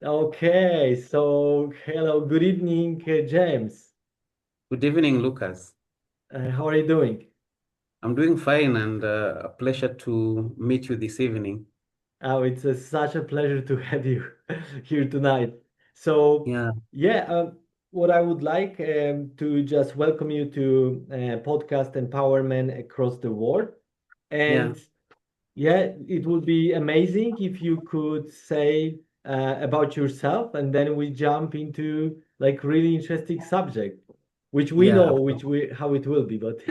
Okay, so hello, good evening, James. Good evening, Lucas. How are you doing? I'm doing fine and a pleasure to meet you this evening. Oh, it's such a pleasure to have you here tonight. So, Yeah, yeah, what I would like to just welcome you to podcast empowerment across the world. yeah. And yeah, it would be amazing if you could say about yourself, and then we jump into like really interesting subject, which we Yeah, know, which we how it will be, but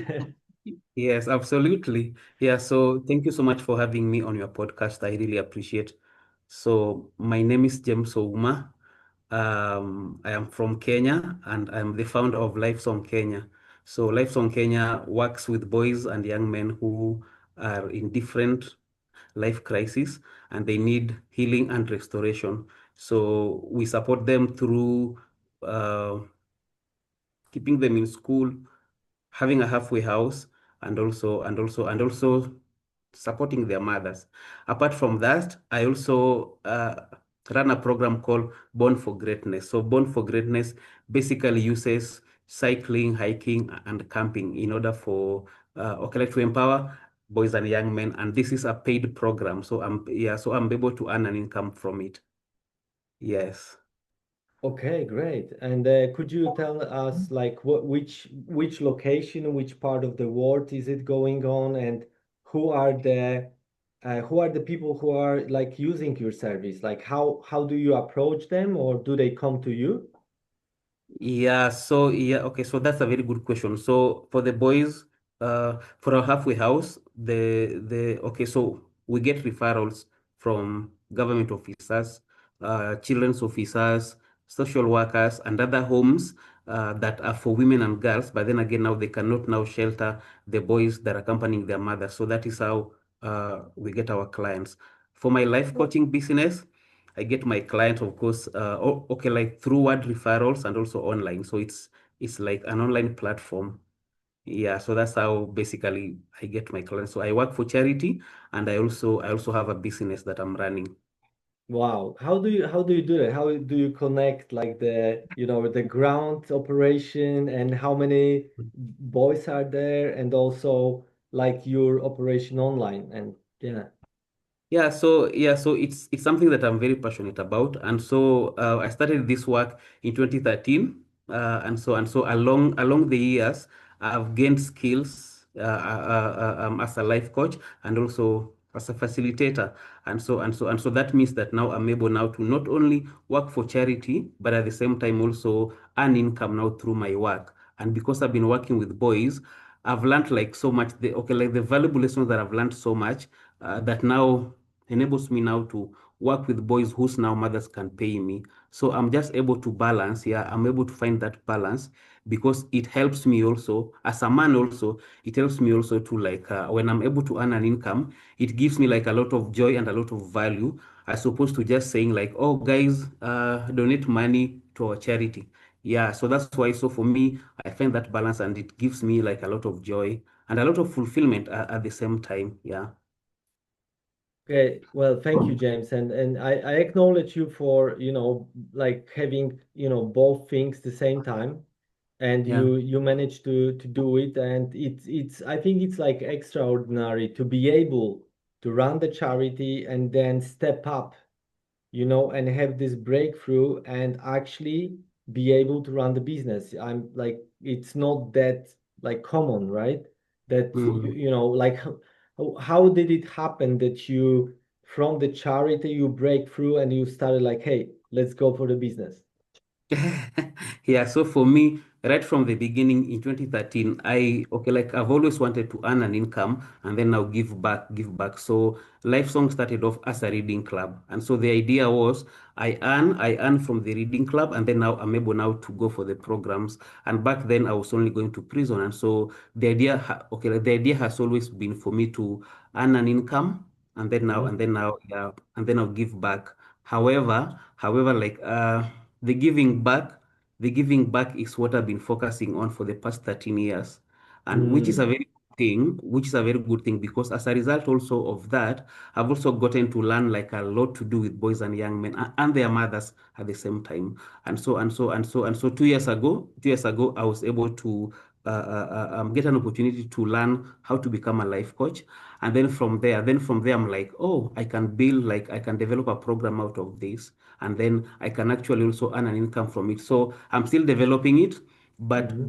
yes, absolutely. Yeah, so thank you so much for having me on your podcast. I really appreciate. So my name is James Ouma. I am from Kenya and I'm the founder of Lifesongkenya. So Lifesongkenya works with boys and young men who are in different life crises and they need healing and restoration. So we support them through uh, keeping them in school, having a halfway house, and also supporting their mothers. Apart from that, I also run a program called Born for Greatness. So Born for Greatness basically uses cycling, hiking, and camping in order for like to empower boys and young men. And this is a paid program. So I'm able to earn an income from it. Yes. okay, great. And could you tell us like which location, which part of the world is it going on, and who are the people who are like using your service? Like how do you approach them, or do they come to you? Okay, so that's a very good question. So for the boys, for our halfway house, so we get referrals from government officers, children's officers, social workers, and other homes that are for women and girls. But then again, now they cannot now shelter the boys that are accompanying their mothers. So that is how we get our clients. For my life coaching business, I get my clients, of course, okay, like through word referrals and also online. So it's like an online platform. Yeah, so that's how basically I get my clients. So I work for charity and I also have a business that I'm running. Wow. How do you do it? How do you connect like the ground operation and how many boys are there and also like your operation online and yeah. So it's something that I'm very passionate about, and so I started this work in 2013, and so along the years, I've gained skills as a life coach and also as a facilitator, and so that means that now I'm able now to not only work for charity, but at the same time also earn income now through my work. And because I've been working with boys, I've learned like so much. Like the valuable lessons that I've learned so much that now enables me now to work with boys whose now mothers can pay me. So I'm just able to balance. Yeah, I'm able to find that balance because it helps me also as a man. Also, it helps me also to like when I'm able to earn an income, it gives me like a lot of joy and a lot of value as opposed to just saying like, oh guys, donate money to our charity. Yeah, so that's why. So for me, I find that balance and it gives me like a lot of joy and a lot of fulfillment at the same time. Yeah. Okay, well, thank you, James, and I acknowledge you for, like having, both things the same time, and Yeah. you managed to do it, and it's I think it's like extraordinary to be able to run the charity and then step up, and have this breakthrough and actually be able to run the business. I'm like, it's not that like common, right? That Mhm. like how did it happen that you from the charity you break through and you started like, hey, let's go for the business. Yeah, so for me, right from the beginning in 2013, like I've always wanted to earn an income and then now give back. So Life Song started off as a reading club. And so the idea was I earn from the reading club and then now I'm able now to go for the programs. And back then I was only going to prison. And so like the idea has always been for me to earn an income and then I'll give back. However, like the giving back, the giving back is what I've been focusing on for the past 13 years, and which is a Mm. very good thing, which is a very good thing because as a result also of that, I've also gotten to learn like a lot to do with boys and young men and their mothers at the same time. And so 2 years ago, I was able to get an opportunity to learn how to become a life coach. And then from there, I'm like, oh, I can build, like, I can develop a program out of this, and then I can actually also earn an income from it. So I'm still developing it, Mhm.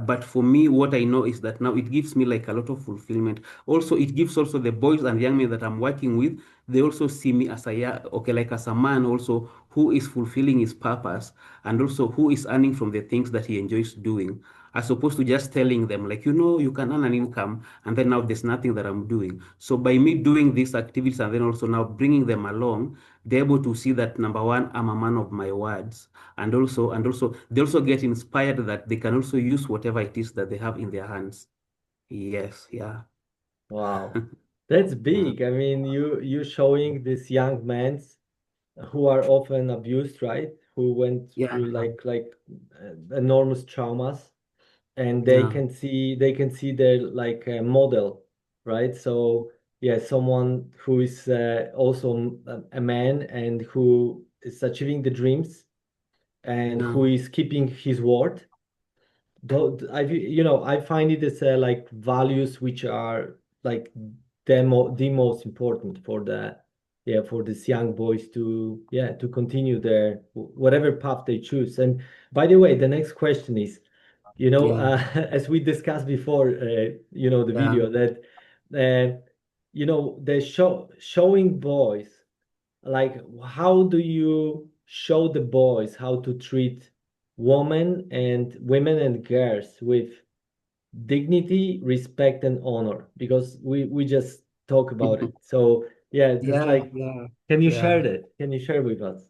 but for me, what I know is that now it gives me like a lot of fulfillment. Also, it gives also the boys and young men that I'm working with, they also see me as a, yeah, okay, like as a man also who is fulfilling his purpose and also who is earning from the things that he enjoys doing, as opposed to just telling them, like, you can earn an income, and then now there's nothing that I'm doing. So by me doing these activities and then also now bringing them along, they're able to see that number one, I'm a man of my words, and also they also get inspired that they can also use whatever it is that they have in their hands. Yes, yeah, Wow, that's yeah, big. I mean, you showing these young men who are often abused, right? Who went yeah, through enormous traumas, and they yeah, can see their like model, right? So yeah, someone who is also a man and who is achieving the dreams and yeah, who is keeping his word. Though I find it as like values which are like the most important for for these young boys to to continue their whatever path they choose. And by the way, the next question is, yeah, as we discussed before, the yeah, video that the showing boys, like, how do you show the boys how to treat women and girls with dignity, respect, and honor? Because we just talk about it. So yeah, just yeah, like, yeah, can you share yeah. that? Can you share with us?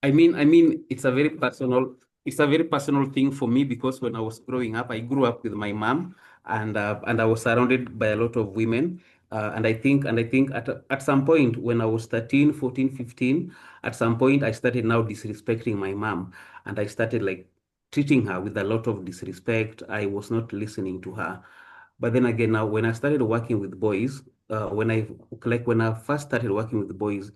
I mean, it's a very personal thing for me because when I was growing up, I grew up with my mom, and I was surrounded by a lot of women. And I think at some point when I was 13, 14, 15, at some point I started now disrespecting my mom, and I started like treating her with a lot of disrespect. I was not listening to her. But then again, now when I started working with boys, when I first started working with boys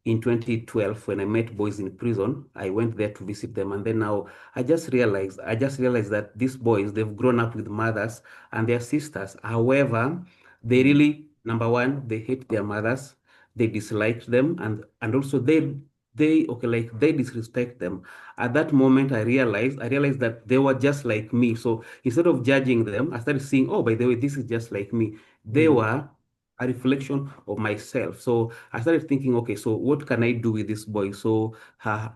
in 2012, when I met boys in prison, I went there to visit them, and then now I just realized that these boys, they've grown up with mothers and their sisters. However, they Mm. really, number one, they hate their mothers, they dislike them, and also they disrespect them. At that moment, I realized that they were just like me. So instead of judging them, I started seeing, oh, by the way, this is just like me. They Mm. were a reflection of myself. So I started thinking, okay, so what can I do with this boy? So,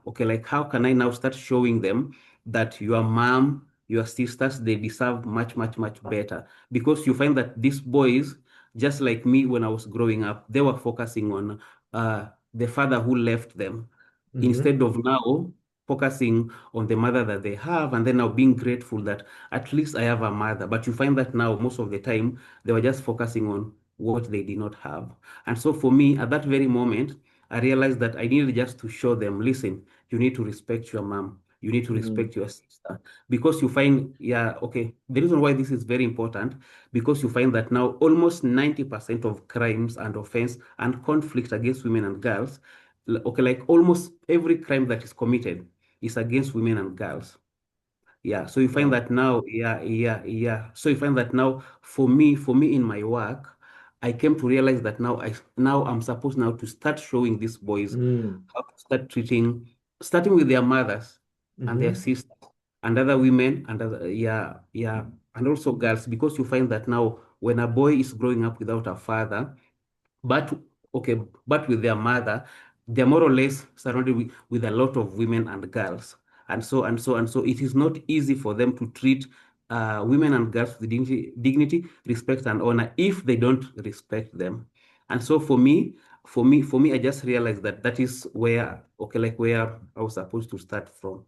okay, like how can I now start showing them that your mom, your sisters, they deserve much, much, much better? Because you find that these boys, just like me when I was growing up, they were focusing on the father who left them Mm-hmm. instead of now focusing on the mother that they have, and then now being grateful that at least I have a mother. But you find that now most of the time they were just focusing on what they did not have. And so for me, at that very moment, I realized that I needed just to show them, listen, you need to respect your mom. You need to Mm. respect your sister. Because you find, yeah, okay, the reason why this is very important, because you find that now almost 90% of crimes and offense and conflict against women and girls, okay, like almost every crime that is committed is against women and girls. Yeah, so you find Wow. that now, yeah, yeah, yeah. So you find that now, for me in my work, I came to realize that now I'm supposed now to start showing these boys Mm. how to start starting with their mothers and their Mm-hmm. sisters and other women and other, yeah, yeah, and also girls, because you find that now when a boy is growing up without a father, but okay, but with their mother, they're more or less surrounded with a lot of women and girls. And so it is not easy for them to treat women and girls with dignity, respect, and honor if they don't respect them. And so for me, I just realized that that is where, okay, like where I was supposed to start from.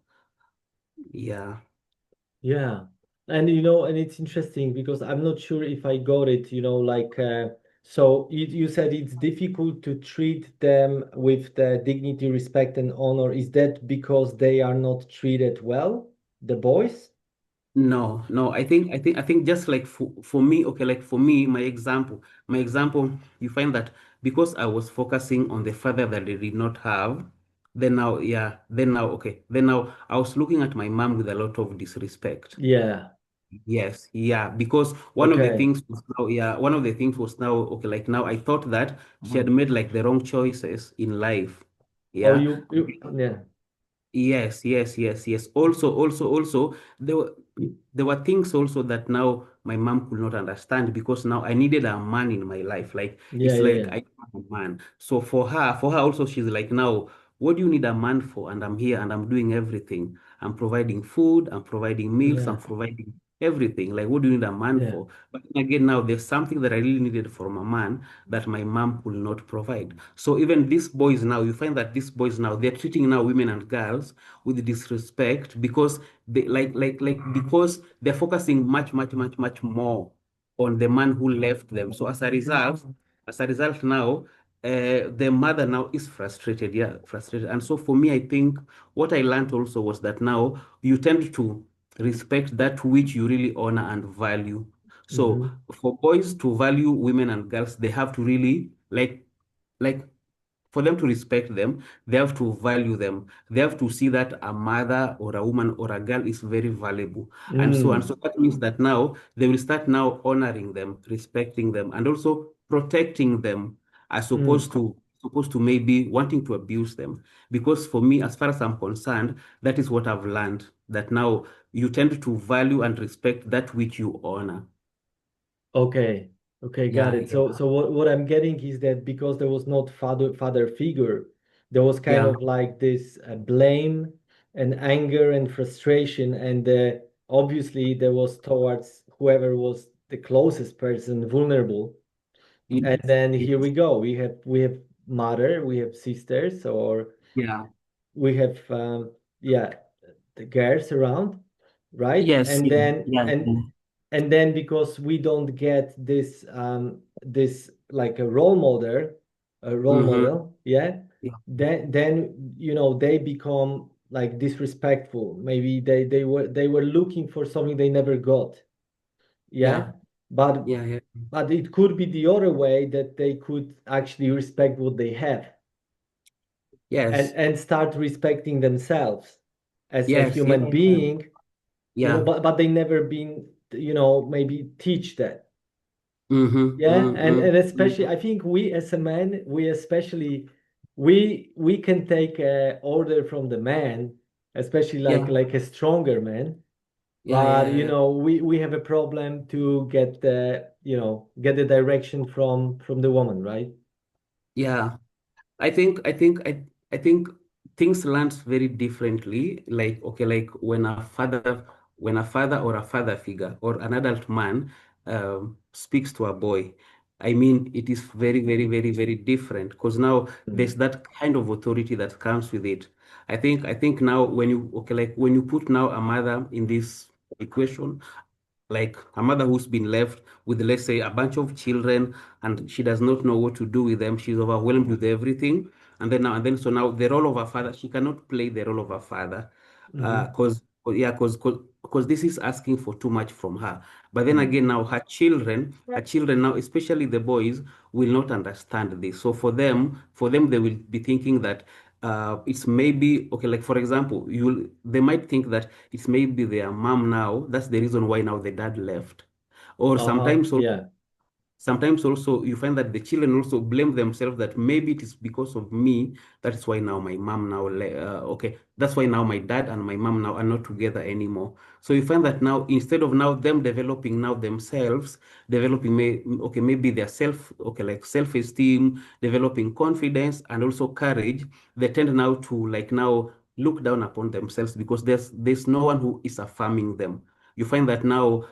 Yeah. Yeah. And and it's interesting because I'm not sure if I got it, like so you said it's difficult to treat them with the dignity, respect, and honor. Is that because they are not treated well, the boys? No, no. I think just like for me, okay, like for me, my example, you find that because I was focusing on the father that they did not have, then now, yeah, then now, okay, then now I was looking at my mom with a lot of disrespect. Yeah. Yes, yeah, because Okay. one of the things was now, okay, like now I thought that she had made like the wrong choices in life. Oh, Yeah. yeah. Yes, yes, yes, yes. Also, there were things also that now my mom could not understand because now I needed a man in my life. Like Yeah, it's yeah, like yeah. I am a man. So for her also, she's like, now, what do you need a man for? And I'm here and I'm doing everything. I'm providing food, I'm providing meals, I'm Yeah. providing everything. Like, what do you need a man Yeah. for? But then again, now there's something that I really needed from a man that my mom could not provide. So even these boys now, you find that these boys now, they're treating now women and girls with disrespect because they because they're focusing much more on the man who left them. So as a result now, the mother now is frustrated, yeah, frustrated. And so for me, I think what I learned also was that now you tend to respect that which you really honor and value. So Hmm. for boys to value women and girls, they have to really like for them to respect them, they have to value them. They have to see that a mother or a woman or a girl is very valuable. And so Mm. that means that now they will start now honoring them, respecting them, and also protecting them as Mm. opposed to maybe wanting to abuse them. Because for me, as far as I'm concerned, that is what I've learned, that now you tend to value and respect that which you honor. Okay. Okay, got Yeah, it. So yeah, so what I'm getting is that because there was not father figure, there was kind yeah. of like this blame and anger and frustration, and obviously there was towards whoever was the closest person vulnerable. And Yes, then here yes, we go. We have mother, we have sisters, or yeah. we have yeah, the girls around, right? Yes, And yeah, then yeah, and yeah. and then because we don't get this this like a role model, Mm-hmm. yeah, Yeah, then you know they become like disrespectful. Maybe they were looking for something they never got, yeah. yeah, but yeah, yeah. but it could be the other way, that they could actually respect what they have, and Yes, start respecting themselves as a yes, yeah, human yeah, being, yeah. but they never been, maybe teach that. Mm-hmm, Yeah, mm-hmm, and especially mm-hmm. I think we as a man, we especially, we can take order from the man, especially Yeah, like a stronger man. yeah, But yeah, yeah. we have a problem to get the direction from the woman, right? Yeah. I think things land very differently. Like, okay, like when a father or a father figure or an adult man speaks to a boy, I mean, it is very, very, very, very different because now Mm. there's that kind of authority that comes with it. I think now when you put now a mother in this equation, like a mother who's been left with, let's say, a bunch of children, and she does not know what to do with them. She's overwhelmed with everything. So now the role of a father, she cannot play the role of a father, Mm-hmm. because this is asking for too much from her. But then Mm. again, now her children now, especially the boys, will not understand this. So for them, they will be thinking that it's maybe okay. Like for example, they might think that it's maybe their mom now. That's the reason why now the dad left. Or Uh-huh. Yeah. sometimes also you find that the children also blame themselves that maybe it is because of me. That's why now my mom now, okay, that's why now my dad and my mom now are not together anymore. So you find that now instead of now them developing now themselves, developing okay, maybe their okay, like self-esteem, developing confidence and also courage, they tend now to like now look down upon themselves because there's no one who is affirming them. You find that now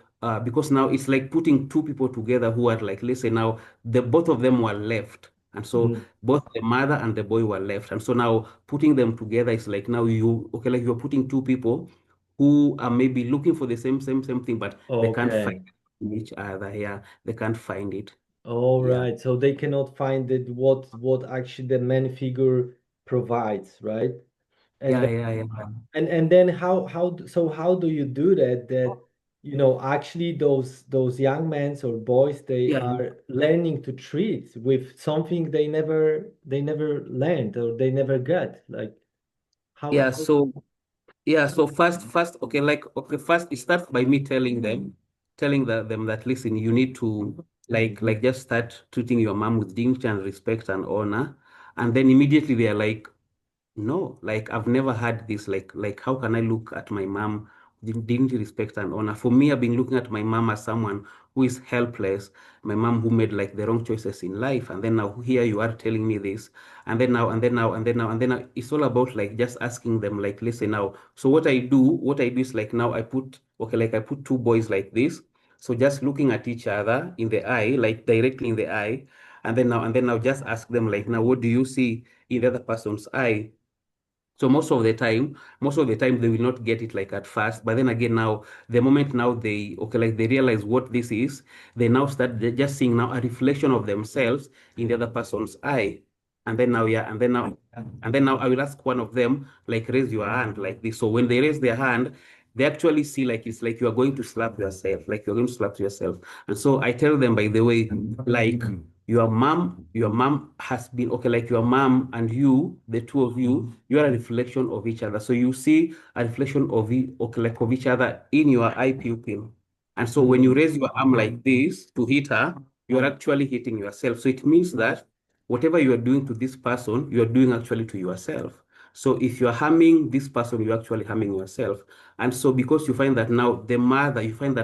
because now it's like putting two people together who are like, let's say now the both of them were left. And so Mm. both the mother and the boy were left. And so now putting them together is like now okay, like you're putting two people who are maybe looking for the same thing, but they can't find Okay. each other. Yeah, they can't find it. All Yeah. right. So they cannot find it, what actually the man figure provides, right? And Yeah, then, yeah, yeah. and then how do you do that? actually those young men or boys, they Yeah, are learning to treat with something they never learned or they never got. Like yeah. how So yeah, so first, okay, first it starts by me telling them that listen, you need to just start treating your mom with dignity and respect and honor, and then immediately they are like, no, like I've never had this. Like how can I look at my mom with dignity, respect, and honor? For me, I've been looking at my mom as someone who is helpless, my mom who made like the wrong choices in life, and then now here you are telling me this, and then now, and then now, and then now, and then now, it's all about like just asking them, like, listen now. So what I do is like now I put okay, like I put two boys like this. So just looking at each other in the eye, like directly in the eye, and then now just ask them like now, what do you see in the other person's eye? So most of the time they will not get it like at first, but then again now the moment now they okay like they realize what this is, they now start just seeing now a reflection of themselves in the other person's eye, and then now yeah, and then now I will ask one of them like raise your hand like this. So when they raise their hand, they actually see like it's like you are going to slap yourself, like you're going to slap yourself, and so I tell them by the way, like your mom has been okay, like your mom and you, the two of you, you are a reflection of each other. So you see a reflection okay, like of each other in your eye pupil. And so when you Mm, raise your arm like this to hit her, you are actually hitting yourself. So it means that whatever you are doing to this person, you are doing actually to yourself. So if you are harming this person, you're actually harming yourself. And so because you find that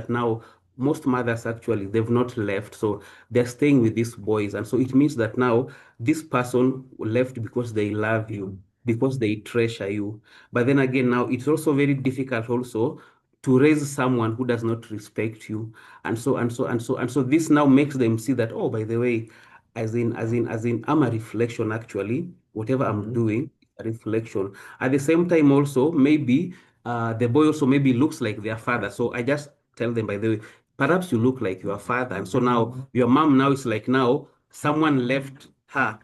now most mothers actually they've not left. So they're staying with these boys. And so it means that now this person left because they love you, because they treasure you. But then again, now it's also very difficult also to raise someone who does not respect you. And so this now makes them see that, oh, by the way, as in, I'm a reflection actually. Whatever I'm mm, doing, a reflection. At the same time, also, maybe the boy also maybe looks like their father. So I just tell them, by the way, perhaps you look like your father. And so now your mom now is like now someone left her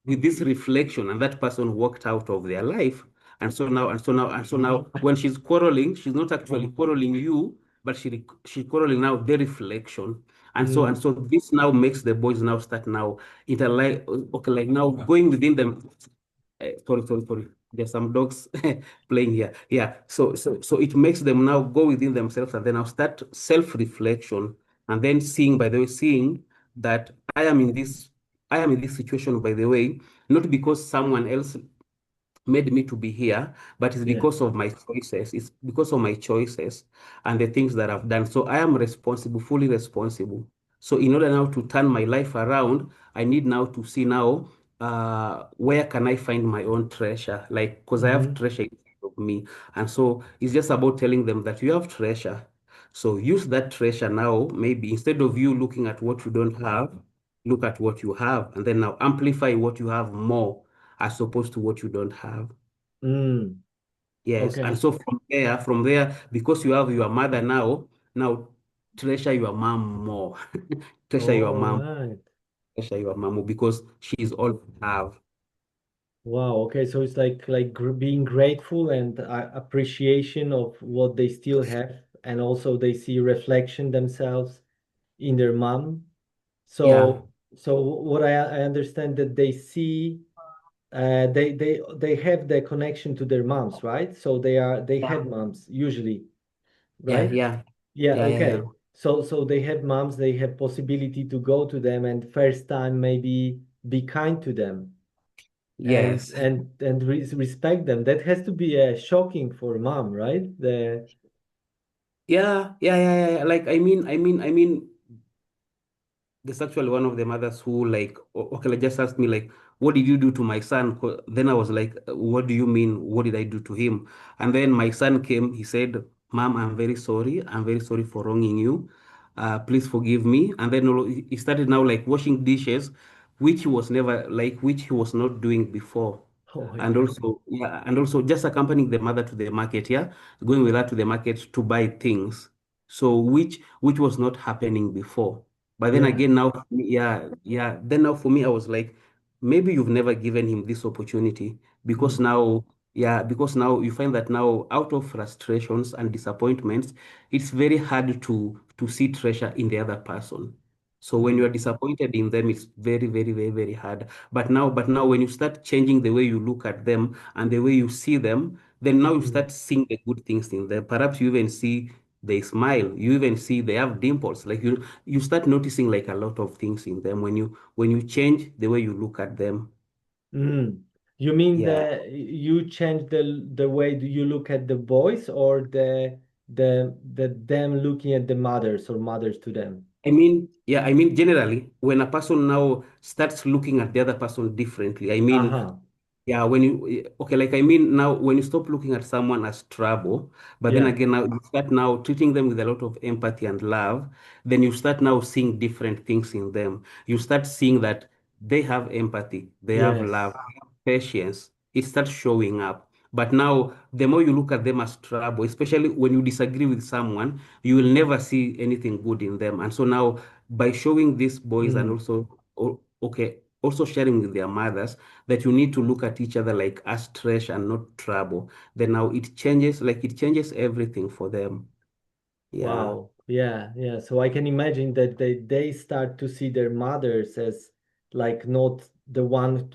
with this reflection, and that person walked out of their life. And so now when she's quarreling, she's not actually quarreling you, but she's quarreling now the reflection. And so mm. this now makes the boys now start now interlike okay, like now going within them. Sorry. There's some dogs playing here. Yeah. So it makes them now go within themselves and then now start self-reflection and then seeing, by the way, seeing that I am in this situation, by the way, not because someone else made me to be here, but it's Yeah. because of my choices. It's because of my choices and the things that I've done. So I am responsible, fully responsible. So in order now to turn my life around, I need now to see now where can I find my own treasure? Like, because I have Mm-hmm. treasure inside of me. And so it's just about telling them that you have treasure. So use that treasure now, maybe instead of you looking at what you don't have, look at what you have, and then now amplify what you have more as opposed to what you don't have. Mm. Yes. And Okay. so from there, because you have your mother now treasure your mom more. treasure your All mom, right. treasure your mom more because she is all you have. Wow. Okay. So it's like being grateful and appreciation of what they still have, and also they see reflection themselves in their mom. Yeah. So what I understand that they see, they have the connection to their moms, right? So they Yeah. had moms usually, Yeah. right? Yeah. Yeah. Yeah. Yeah. Yeah. Okay. So they have moms. They have possibility to go to them and first time maybe be kind to them and Yes. respect them. That has to be shocking for mom, right? The Yeah. Yeah. Yeah. Yeah. Yeah. Like I mean, there's actually one of the mothers who like okay, like just asked me like, what did you do to my son? Then I was like, what do you mean, what did I do to him? And then my son came, he said, mom, I'm very sorry for wronging you, please forgive me. And then he started now like washing dishes, which he was not doing before. oh And yeah. also, yeah, and also just accompanying the mother to the market, yeah, going with her to the market to buy things, so which was not happening before. But then Yeah. again, now, yeah, then now for me, I was like, maybe you've never given him this opportunity because Mm. now Yeah, because now you find that now out of frustrations and disappointments, it's very hard to see treasure in the other person. So when you are Mm. disappointed in them, it's very, very, very, very hard. But now when you start changing the way you look at them and the way you see them, then now you Mm. start seeing the good things in them. Perhaps you even see they smile, you even see they have dimples. Like you start noticing like a lot of things in them when you change the way you look at them. Mm. You mean Yeah. that you change the way do you look at the boys or the them looking at the mothers or mothers to them? I mean, generally, when a person now starts looking at the other person differently, I mean, Uh-huh. yeah, when you, okay, like, I mean, now when you stop looking at someone as trouble, but then Yeah. again, now you start now treating them with a lot of empathy and love, then you start now seeing different things in them. You start seeing that they have empathy, they have love, Yes. they have patience. It starts showing up. But now, the more you look at them as trouble, especially when you disagree with someone, you will never see anything good in them. And so now, by showing these boys and Mm. also, okay, also sharing with their mothers that you need to look at each other like as trash and not trouble, then now it changes everything for them. Yeah. Wow. Yeah, yeah. So I can imagine that they start to see their mothers as like not the one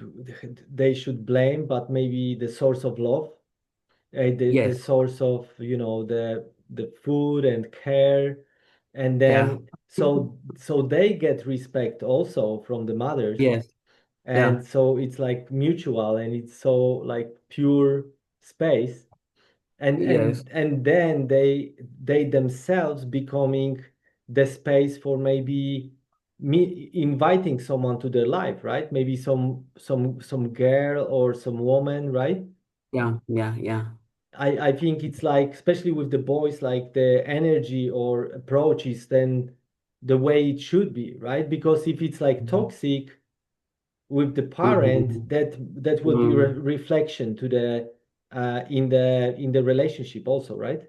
they should blame, but maybe the source of love, the Yes. source of, the food and care. And Yeah. then so they get respect also from the mothers. Yes. Yeah. And so it's like mutual and it's so like pure space. and Yes. and and then they themselves becoming the space for maybe me inviting someone to their life, right? Maybe some girl or some woman, right? Yeah. Yeah. Yeah. I think it's like, especially with the boys, like the energy or approach is then the way it should be, right? Because if it's like Mhm. toxic with the parent, Mhm. that will be Mhm. reflection to the in the relationship also, right?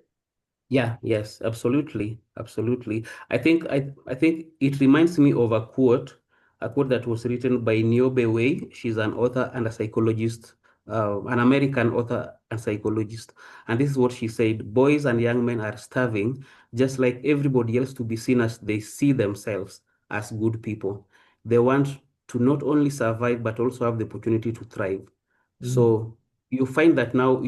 Yeah, yes, absolutely, absolutely. I think it reminds me of a quote that was written by Niobe Way. She's an author and a psychologist, an American author and psychologist. And this is what she said: boys and young men are starving, just like everybody else, to be seen as they see themselves as good people. They want to not only survive but also have the opportunity to thrive. Mm. So you find that now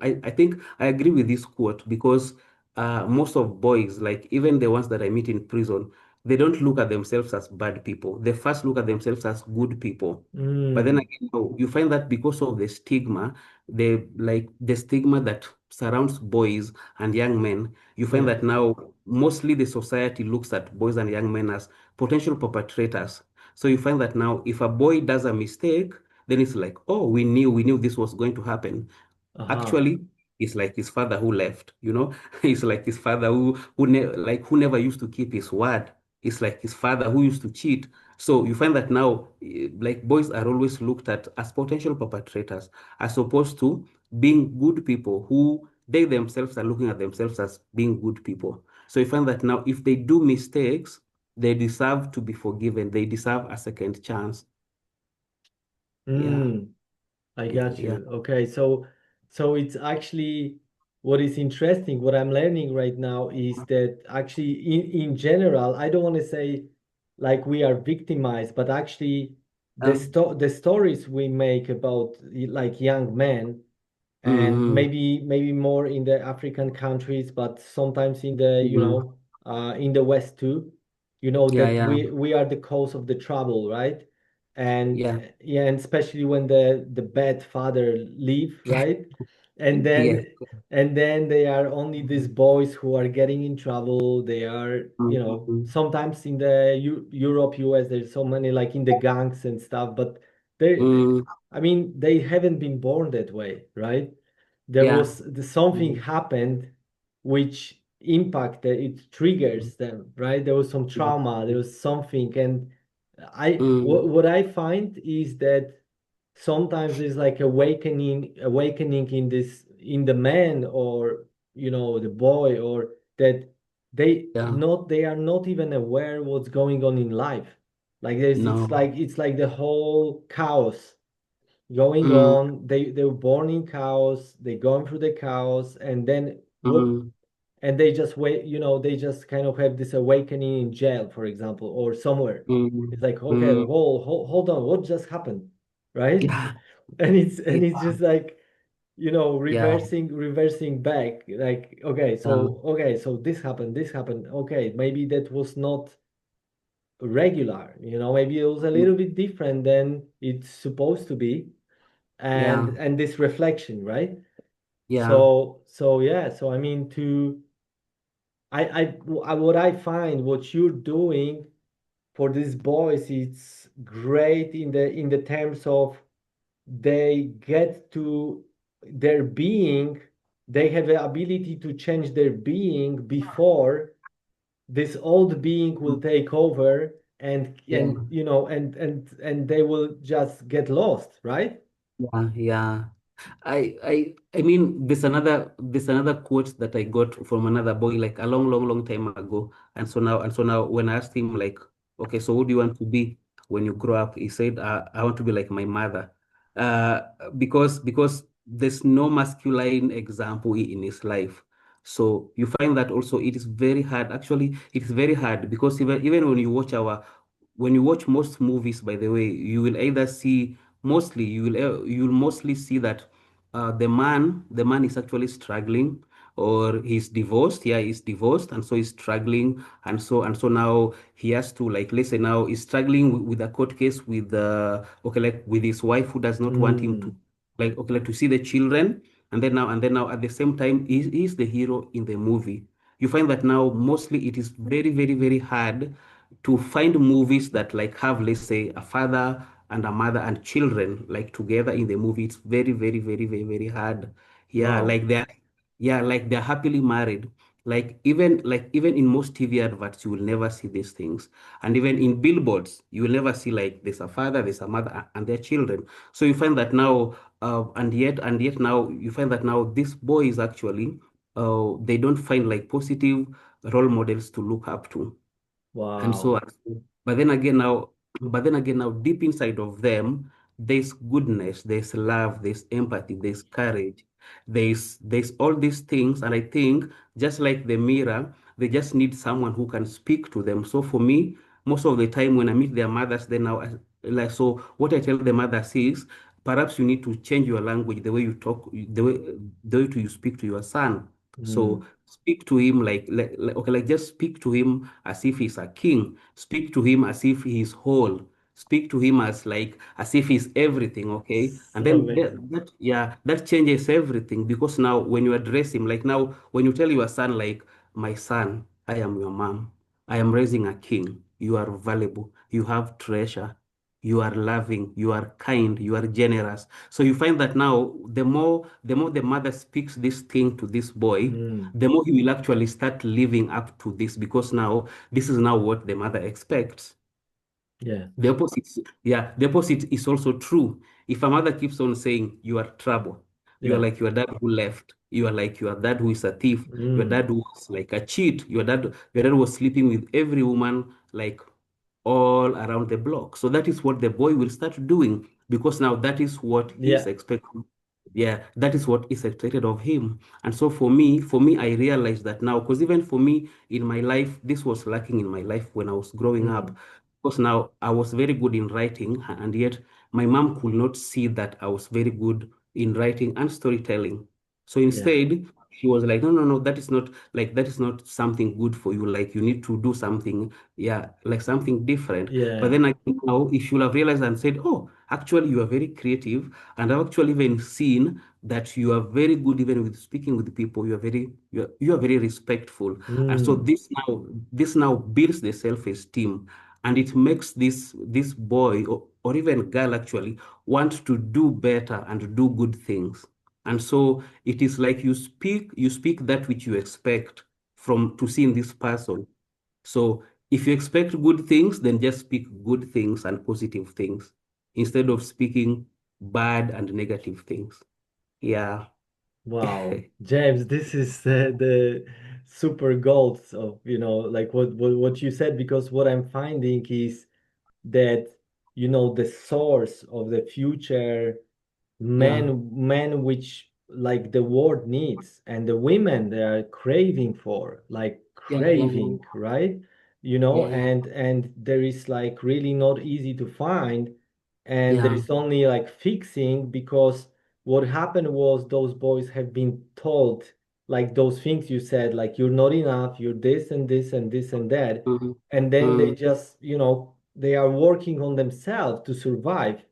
I think I agree with this quote because most of boys, like even the ones that I meet in prison, they don't look at themselves as bad people. They first look at themselves as good people. But then Mm. again, no, you find that because of the stigma that surrounds boys and young men, you find Yeah. that now mostly the society looks at boys and young men as potential perpetrators. So you find that now if a boy does a mistake, then it's like, oh, we knew this was going to happen. Uh-huh. Actually, it's like his father who left, you know? It's like his father who never used to keep his word. It's like his father who used to cheat. So you find that now, like boys are always looked at as potential perpetrators, as opposed to being good people who they themselves are looking at themselves as being good people. So you find that now, if they do mistakes, they deserve to be forgiven. They deserve a second chance. Yeah, Mm. I yeah, got yeah. you. Okay, so it's actually what is interesting, what I'm learning right now is that actually in general, I don't want to say like we are victimized, but actually the stories we make about like young men, and Mm-hmm. maybe more in the African countries, but sometimes in the, Mm-hmm. in the West too, Yeah, that yeah, we are the cause of the trouble, right? And yeah, yeah, and especially when the bad father leave, right? And yes. then they are only these boys who are getting in trouble. They are, Mm-hmm. sometimes in the Europe, US, there's so many like in the gangs and stuff, but they Mm, I mean, they haven't been born that way, right? yeah. Something Mm, happened which impacted, it mm, triggers them, right? There was some mm, trauma, there mm, was something. And mm, what I find is that sometimes there's like awakening in this, in the man, or, the boy, or that yeah. they are not even aware what's going on in life. Like there's No. it's like the whole chaos, going mm, on. They were born in chaos. They gone through the chaos, and then what? mm, And they just wait. They just kind of have this awakening in jail, for example, or somewhere. It's mm, like, okay, mm. hold on, what just happened, right? Yeah, And it's yeah, just like, yeah, reversing back, like, yeah, okay, so this happened, okay, maybe that was not regular, maybe it was a mm, little bit different than it's supposed to be, and yeah, this reflection, right? yeah, So yeah, so I mean, what I find, what you're doing for these boys, it's great in the terms of they get to their being, they have the ability to change their being before this old being will take over, yeah. and they will just get lost, right? Yeah, yeah. I mean, there's another quote that I got from another boy like a long, long, long time ago. And so now when I asked him like, okay, so what do you want to be when you grow up? He said, I want to be like my mother. Uh, because there's no masculine example in his life. So you find that also it is very hard. Actually, it is very hard because even when you watch most movies, by the way, you will either see mostly you will mostly see that the man is actually struggling, or he's divorced. Yeah, he's divorced, and so he's struggling, and so now he has to, like, let's say now he's struggling with a court case with okay, like with his wife who does not want him to, Mm, like, okay, like to see the children. And then now at the same time he's the hero in the movie. You find that now mostly it is very, very, very hard to find movies that like have, let's say, a father and a mother and children like together in the movie. It's very, very, very, very, very hard. Yeah, wow. like they're happily married. Like even in most TV adverts, you will never see these things. And even in billboards, you will never see like there's a father, there's a mother, and their children. So you find that now, and yet now you find that now these boys actually, they don't find like positive role models to look up to. And so, Wow. but then again now, deep inside of them, there's goodness, there's love, there's empathy, there's courage, there's all these things. And I think just like the mirror, they just need someone who can speak to them. So for me, most of the time when I meet their mothers, then now, like, so what I tell the mothers is, perhaps you need to change your language, the way you talk, the way you speak to your son. So Mm. speak to him okay, like just speak to him as if he's a king. Speak to him as if he's whole. Speak to him as if he's everything, okay? And So then that, amazing. that yeah, that changes everything, because now when you address him, like now when you tell your son, like, my son, I am your mom. I am raising a king. You are valuable. You have treasure. You are loving. You are kind. You are generous. So you find that now the more the mother speaks this thing to this boy, Mm. the more he will actually start living up to this, because now this is now what the mother expects. Yeah. The opposite is also true. If a mother keeps on saying you are trouble, you are Yeah. like your dad who left, you are like your dad who is a thief, your Mm. dad was like a cheat, your dad was sleeping with every woman, like, all around the block. So that is what the boy will start doing, because now that is what he is Yeah. expecting. Yeah, that is what is expected of him. And so for me, I realized that now, because even for me in my life, this was lacking in my life when I was growing up. Mm. Because now I was very good in writing, and yet my mom could not see that I was very good in writing and storytelling. So Yeah. instead, she was like, no, no, no, that is not something good for you. Like, you need to do something, yeah, like something different. But Yeah. then I think now, if she would have realized and said, oh, actually, you are very creative, and I've actually even seen that you are very good even with speaking with people. You are very respectful, and so Mm. this now builds the self-esteem, and it makes this boy, or even girl, actually want to do better and do good things. And so it is like you speak that which you expect from to see in this person. So if you expect good things, then just speak good things and positive things instead of speaking bad and negative things. Yeah. Wow, James, this is the super gold of, like what you said, because what I'm finding is that, the source of the future. Yeah. men which like the world needs, and the women they are craving for, like Yeah. Yeah. craving, right? Yeah. Yeah. And there is like really not easy to find, and there Yeah. is only like fixing, because what happened was those boys have been told like those things you said, like you're not enough, you're this and this and this and that, Mm, and then they mm, just, they are working on themselves to survive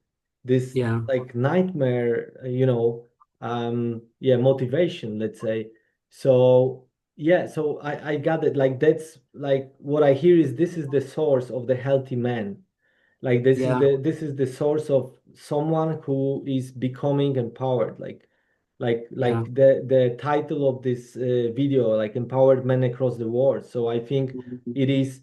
this yeah. like nightmare, yeah, motivation, let's say. So yeah, so I got it. Like that's like what I hear is this is the source of the healthy man. Like Yeah. this is the source of someone who is becoming empowered. Like Yeah. the title of this video, like empowered men across the world. So I think Mm, it is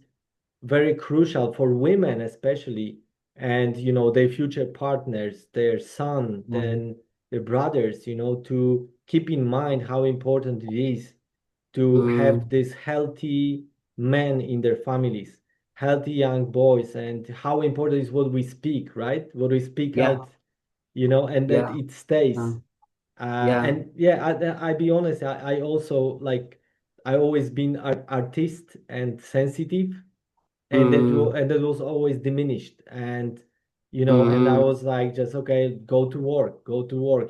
very crucial for women especially, and their future partners, their son, mm, then their brothers, to keep in mind how important it is to have mm, this healthy men in their families, healthy young boys, and how important is what we speak, right? What we speak yeah. out, and that Yeah. it stays. Yeah. Yeah. And yeah, I be honest, I also like, I always been artist and sensitive, and Mm, that was always diminished, and and I mm, was like, just okay, go to work,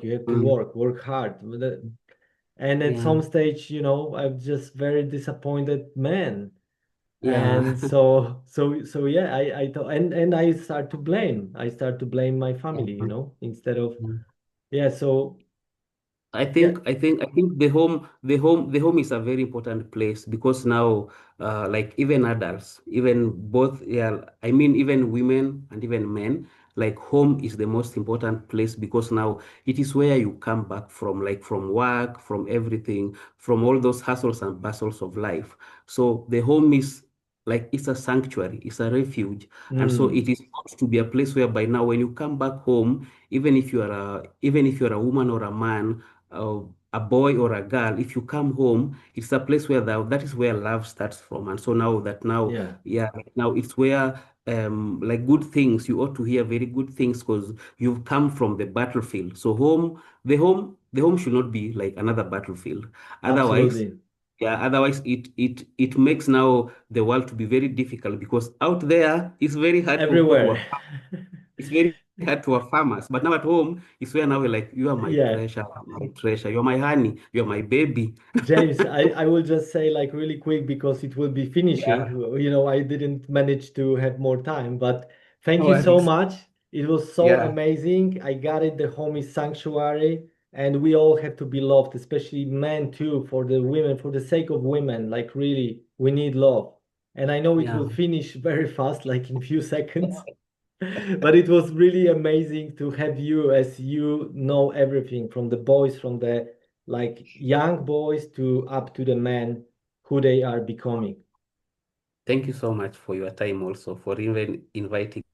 you have to mm, work hard. And at yeah. some stage, I'm just very disappointed man. Yeah. And so yeah, I thought, and I start to blame my family, instead of, Yeah. yeah. So I yeah. think I think I think the home is a very important place because now like even adults, even both, yeah, I mean even women and even men, like home is the most important place because now it is where you come back from, like from work, from everything, from all those hustles and bustles of life. So the home is like it's a sanctuary, it's a refuge. And so Mm, it is supposed to be a place where by now when you come back home, even if you're a woman or a man, uh, a boy or a girl, if you come home, it's a place where that is where love starts from. And so yeah, yeah, now it's where like good things, you ought to hear very good things because you've come from the battlefield. So the home should not be like another battlefield. Otherwise, absolutely. yeah, otherwise it makes now the world to be very difficult because out there it's very hard for people to Everywhere. afford. It's very hard to our farmers. But now at home, it's where now we're like, you are Yeah. my treasure, you're my honey, you're my baby. James, I will just say like really quick because it will be finishing. Yeah, I didn't manage to have more time, but thank no you so worries. much. It was so Yeah, amazing. I got it. The home is sanctuary, and we all have to be loved, especially men too, for the women, for the sake of women. Like really, we need love. And I know it yeah. will finish very fast, like in few seconds. But it was really amazing to have you, as you know everything from the boys, from the like young boys to up to the men who they are becoming. Thank you so much for your time also, for even inviting